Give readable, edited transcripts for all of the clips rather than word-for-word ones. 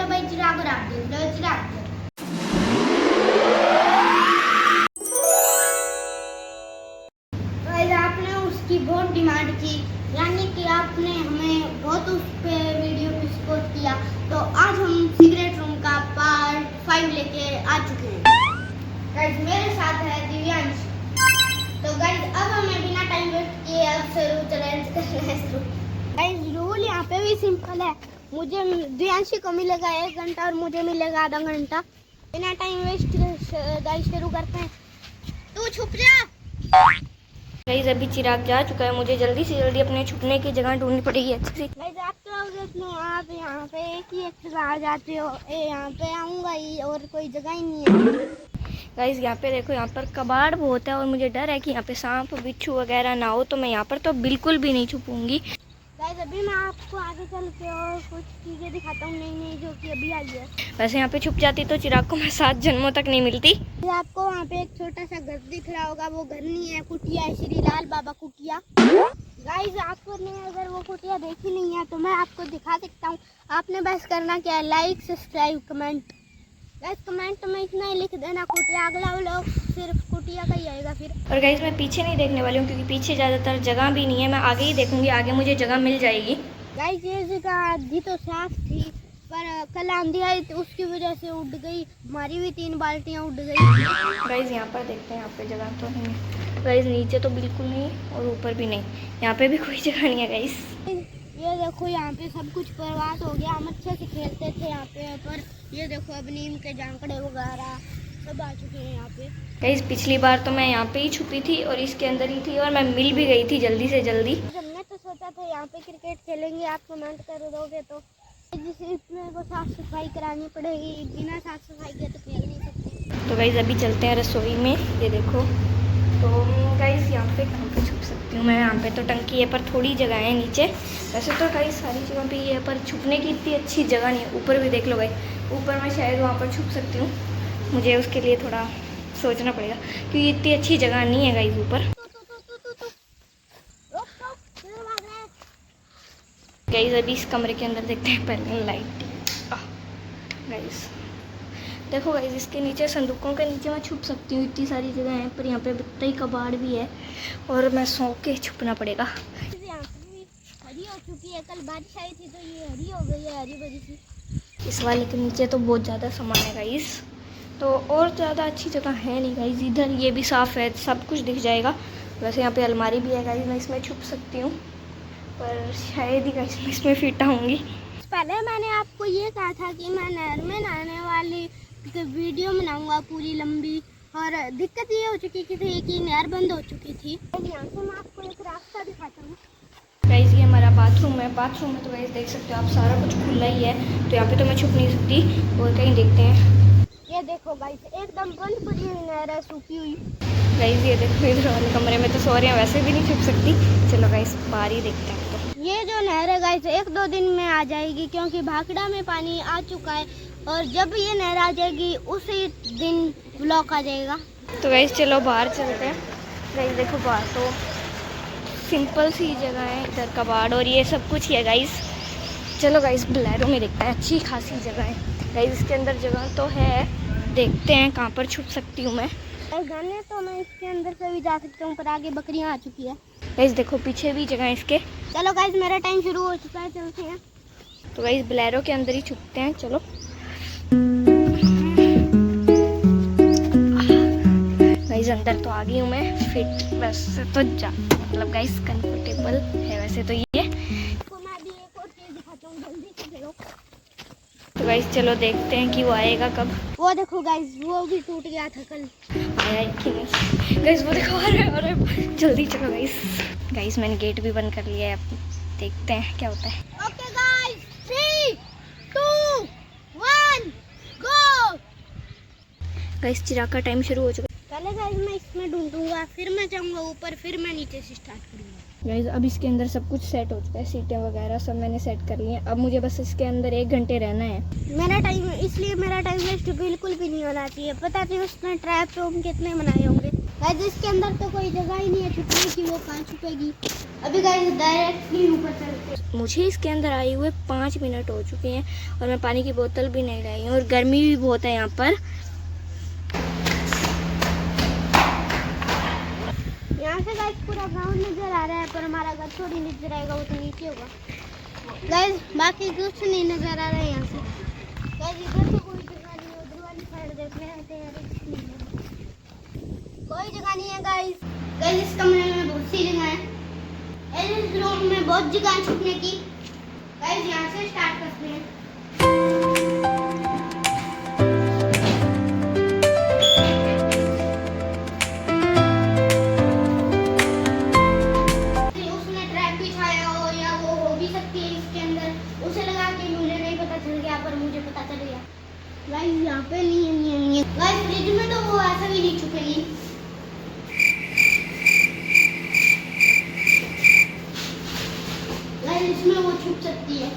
तो भाई चिराग रख दे चिराग। आपने उसकी बहुत डिमांड की, यानी कि आपने हमें बहुत उस पे वीडियो पे सपोर्ट किया, तो आज हम सीक्रेट रूम का पार्ट 5 लेके आ चुके हैं। गाइस मेरे साथ है दिव्यांश। तो गाइस अब हमें बिना टाइम वेस्ट किए अब शुरू चैलेंज करना है शुरू। गाइस रूल यहाँ पे भी सिंपल है, मुझे दिव्यांशी को मिलेगा 1 घंटा और मुझे मिलेगा आधा घंटा। बिना टाइम वेस्ट गाइस शुरू करते हैं। तू छुप जा। गाइस अभी चिराग जा चुका है, मुझे जल्दी से जल्दी अपने छुपने की जगह ढूंढनी पड़ेगी अच्छी से। गाइस आप तो आप यहाँ पे एक ही एक जगह आ जाते हो, यहाँ पे आऊँगा ही और कोई जगह ही नहीं है। गाइस यहाँ पे देखो, यहाँ पर कबाड़ बहुत है और मुझे डर है कि यहाँ पे सांप बिच्छू वगैरह ना हो, तो मैं यहाँ पर तो बिल्कुल भी नहीं छुपूंगी। गाइस अभी मैं आपको आगे चल के और कुछ चीज़ें दिखाता हूँ नई नई जो कि अभी आई है। वैसे यहाँ पे छुप जाती तो चिराग को मैं 7 जन्मों तक नहीं मिलती। आपको वहाँ पे एक छोटा सा घर दिख रहा होगा, वो घर नहीं है, कुटिया है, श्री लाल बाबा कुटिया। गाइस आपने अगर वो कुटिया देखी नहीं है तो मैं आपको दिखा सकता हूँ। आपने बस करना क्या है, like subscribe comment. Guys comment में इतना ही लिख देना कुटिया, अगला व्लॉग सिर्फ कुटिया का ही आएगा फिर। और गाइस मैं पीछे नहीं देखने वाली हूँ क्योंकि पीछे ज़्यादातर जगह भी नहीं है, मैं आगे ही देखूंगी, आगे मुझे जगह मिल जाएगी। गाइस ये जगह आधी तो साफ थी, पर कल आंधी आई तो उसकी वजह से उड़ गई, हमारी भी 3 बाल्टियाँ उड़ गई। गाइस यहाँ पर देखते हैं, यहाँ पे जगह तो नहीं है। गाइस नीचे तो बिल्कुल नहीं और ऊपर भी नहीं, यहाँ पे भी कोई जगह नहीं है। गाइस ये देखो यहाँ पे सब कुछ बर्बाद हो गया, हम अच्छे से खेलते थे यहाँ पे, पर ये देखो अब नीम के जांकड़े वगैरह सब आ चुके हैं यहाँ पे। गाइस पिछली बार तो मैं यहाँ पे ही छुपी थी और इसके अंदर ही थी और मैं मिल भी गई थी जल्दी से जल्दी। हमने तो सोचा था यहाँ पे क्रिकेट खेलेंगे, आप कमेंट कर दोगे तो इसमें को साफ सफाई करानी पड़ेगी, बिना साफ सफाई के तो खेल नहीं सकते। तो गाइस अभी चलते हैं रसोई में, ये देखो। तो गाइस यहाँ पे कहाँ पे छुप सकती हूँ मैं, यहाँ पे तो टंकी है पर थोड़ी जगह है नीचे। वैसे तो गाइस सारी जगह पे ये है पर छुपने की इतनी अच्छी जगह नहीं है। ऊपर भी देख लो गाइस, ऊपर मैं शायद वहाँ पर छुप सकती हूँ, मुझे उसके लिए थोड़ा सोचना पड़ेगा क्योंकि इतनी अच्छी जगह नहीं है गाइस ऊपर। गाइस अभी इस कमरे के अंदर देखते हैं पहले लाइट। गाइस देखो गाइस, इसके नीचे संदूकों के नीचे मैं छुप सकती हूँ, इतनी सारी जगह है, पर यहाँ पे बित्ता ही कबाड़ भी है और मैं सौ के छुपना पड़ेगा। हरी हो चुकी है, कल बारिश आई थी तो ये हरी हो गई है, हरी भरी सी। इस वाले के नीचे तो बहुत ज़्यादा सामान है गाइस, तो और ज़्यादा अच्छी जगह है नहीं गाइस। इधर ये भी साफ़ है, सब कुछ दिख जाएगा। वैसे यहाँ पे अलमारी भी है गाइस, मैं इसमें छुप सकती हूँ पर शायद ही गाइस मैं इसमें फिट आऊँगी। पहले मैंने आपको ये कहा था कि मैं नहर में नहाने वाली वीडियो बनाऊंगा पूरी लंबी, और दिक्कत ये हो चुकी थी कि नहर बंद हो चुकी थी। यहाँ से मैं आपको एक रास्ता दिखाता हूँ। गाइस ये हमारा बाथरूम है, बाथरूम में तो गाइस देख सकते हो आप सारा कुछ खुला ही है, तो यहाँ पे तो मैं छुप नहीं सकती। और कहीं देखते हैं, ये देखो गाइस एकदम बंद पड़ी हुई नहर है, सूखी हुई। गाइस ये देखो इधर वाले कमरे में तो सो रहे हैं, वैसे भी नहीं छुप सकती। चलो गाइस बाहर ही देखते हैं। तो ये जो नहर है गाइस 1-2 दिन में आ जाएगी, क्योंकि भाखड़ा में पानी आ चुका है और जब ये नहर आ जाएगी उसी दिन ब्लॉक आ जाएगा। तो गाइस चलो बाहर चलते हैं। गाइस देखो बाहर तो सिंपल सी जगह है, इधर कबाड़ और ये सब कुछ ही है गाइस। चलो गाइस बोलेरो में देखते हैं, अच्छी खासी जगह है गाइस, इसके अंदर जगह तो है, देखते हैं कहाँ पर छुप सकती हूँ मैं। जाने तो मैं इसके अंदर से भी जा सकता हूँ, पर आगे बकरियाँ आ चुकी है। गाइस देखो पीछे भी जगह है इसके। चलो गाइस मेरा टाइम शुरू हो चुका है, चलते हैं। तो गाइस बोलेरो के अंदर ही छुपते हैं, चलो। गाइस अंदर तो आ गई हूँ मैं, फिट वैसे तो जा मतलब गाइस कंफर्टेबल है वैसे तो ये। तो मैं अभी एक और चीज़ दिखाता हूँ, जल्दी से चलो। तो गाइस चलो देखते हैं कि वो आएगा कब। वो देखो गाइस वो भी टूट गया था कल, आया कि नहीं। गाइस वो देखो, अरे जल्दी चलो गाइस। गाइस मैंने गेट भी बंद कर लिया है, अब देखते हैं क्या होता है। ओके गाइस 3, 2, 1 गो। गाइस चिराग का टाइम शुरू हो चुका है। पहले गाइस मैं इसमें ढूंढूंगा, फिर मैं जाऊंगा ऊपर, फिर मैं नीचे से स्टार्ट करूंगा। गाइस अब इसके अंदर सब कुछ सेट हो चुका है, सीटें वगैरह सब मैंने सेट कर ली हैं। अब मुझे बस इसके अंदर 1 घंटे रहना है। मेरा टाइम, इसलिए मेरा टाइम वेस्ट बिल्कुल भी नहीं होना चाहिए। पता नहीं उसमें ट्रैप रूम कितने बनाए होंगे। गाइस इसके अंदर तो कोई जगह ही नहीं है छुपने की, वो कहाँ छुपेगी। अभी गाइस डायरेक्टली ऊपर चलते मुझे इसके अंदर आए हुए 5 मिनट हो चुके हैं और मैं पानी की बोतल भी नहीं लाई हूँ और गर्मी भी बहुत है यहाँ पर। यहाँ से गाइस पूरा ग्राउंड नजर आ रहा है, पर हमारा घर थोड़ी नजर आएगा, वो तो नीचे होगा गाइस। बाकी कुछ नहीं नजर आ रहा है यहाँ से गाइस। इधर तो कोई जगह नहीं है, उधर वाली साइड देखने आते हैं, कोई जगह नहीं है गाइस। गाइस इस कमरे में बहुत सी जगह है, इस रूम में बहुत जगह है छुपने की। गाइस यहाँ से स्टार्ट करते हैं। उसने ट्रैप बिछाया हो या वो हो भी सकती है इसके अंदर, उसे लगा के मुझे नहीं पता चल गया, पर मुझे पता चल गया। गाइस यहाँ पे नहीं है गाइस। फ्रिज में तो वो ऐसा भी नहीं छुपेगी। इसमें वो छुप सकती है।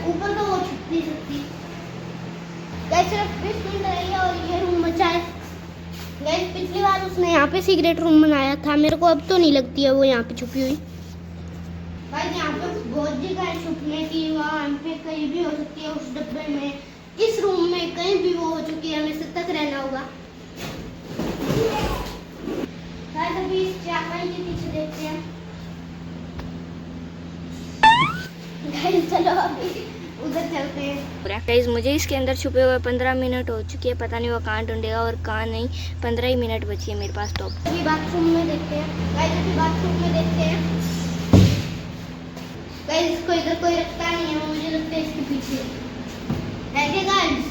ऊपर तो वो छुप नहीं सकती। गाइस सिर्फ 20 मिनट रही है और ये रूम बचा है। गाइस पिछली बार उसने यहाँ पे सीक्रेट रूम बनाया था, मेरे को अब तो नहीं लगती है वो यहाँ पे छुपी हुई। गाइस यहाँ पे बहुत जगह है छुपने की, वहाँ पे कहीं भी हो सकती है, उस डब्बे में, इस रूम में, कहीं भी वो हो चुकी है, हमें सतर्क रहना होगा। अभी इस चापाई के पीछे देखते हैं। गाइस चलो अभी उधर चलते हैं। गाइस मुझे इसके अंदर छुपे हुए 15 मिनट हो चुके हैं, पता नहीं वो कहाँ ढूंढेगा और कहाँ नहीं। 15 ही मिनट बची है मेरे पास। तो अभी बाथरूम में देखते हैं गाइस, अभी बाथरूम में देखते हैं। गाइस इसको इधर कोई रखता नहीं है, मुझे लगता है इसके पीछे है क्या गाइस।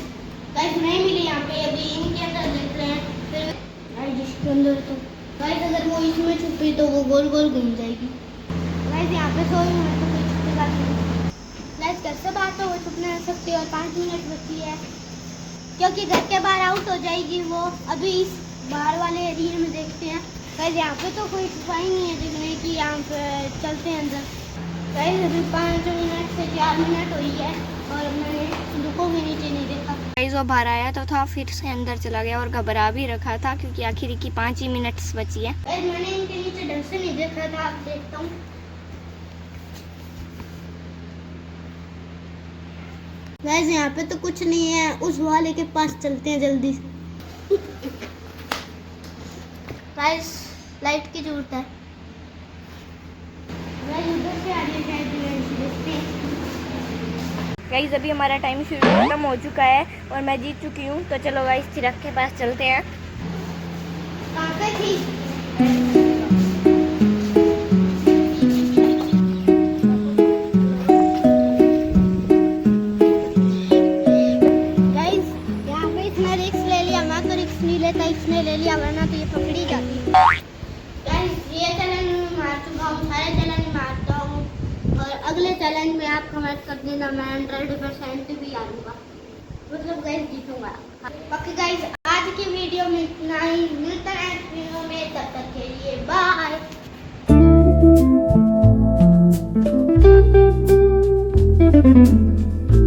गाइस नहीं मिली यहाँ पे, अभी इनके अंदर देखते हैं। फिर गाइस इसके अंदर तो गाइस अगर वो इसमें छुपी तो वो गोल गोल घूम जाएगी। गाइस यहाँ पे सोई हूँ मैं, तो कोई छुपेगा नहीं। गाइस घर से बाहर तो वो छुप नहीं सकती और 5 मिनट बची है, क्योंकि घर के बाहर आउट हो जाएगी वो। अभी इस बाहर वाले एरिया में देखते हैं। गाइस यहाँ पे तो कोई छुपा ही नहीं है देखने की, यहाँ पे चलते हैं अंदर। गाइस अभी 5 मिनट से 4 मिनट हुई है और मैंने दुखों के नीचे नहीं देखा। गाइस वो बाहर आया तो था, फिर से अंदर चला गया और घबरा भी रखा था, क्योंकि आखिर की 5 ही मिनट बची है। गाइस मैंने इनके नीचे ढंग से नहीं देखा था, अब देखता हूँ। गाइस यहाँ पे तो कुछ नहीं है, उस वाले के पास चलते हैं जल्दी से। गाइस लाइट की जरूरत है। गाइस उधर से आ रही है शायद। गाइस अभी हमारा टाइम शुरू खत्म हो चुका है और मैं जीत चुकी हूँ। तो चलो गाइस चिराग के पास चलते हैं। कहाँ पे थी? गाइस यहाँ पे इसने रिस्क ले लिया, मैं तो रिस्क नहीं लेता, इसने ले लिया, वरना तो ये पकड़ी जाती। गाइस ये चैलेंज में मार चुका हूँ, सारे चैलेंज मारता हूँ, और अगले चैलेंज में आप कमेंट कर देना, मैं 100% भी आ लूँगा, मतलब गाइस जीतूंगा। बाकी गाइस आज की वीडियो में इतना ही।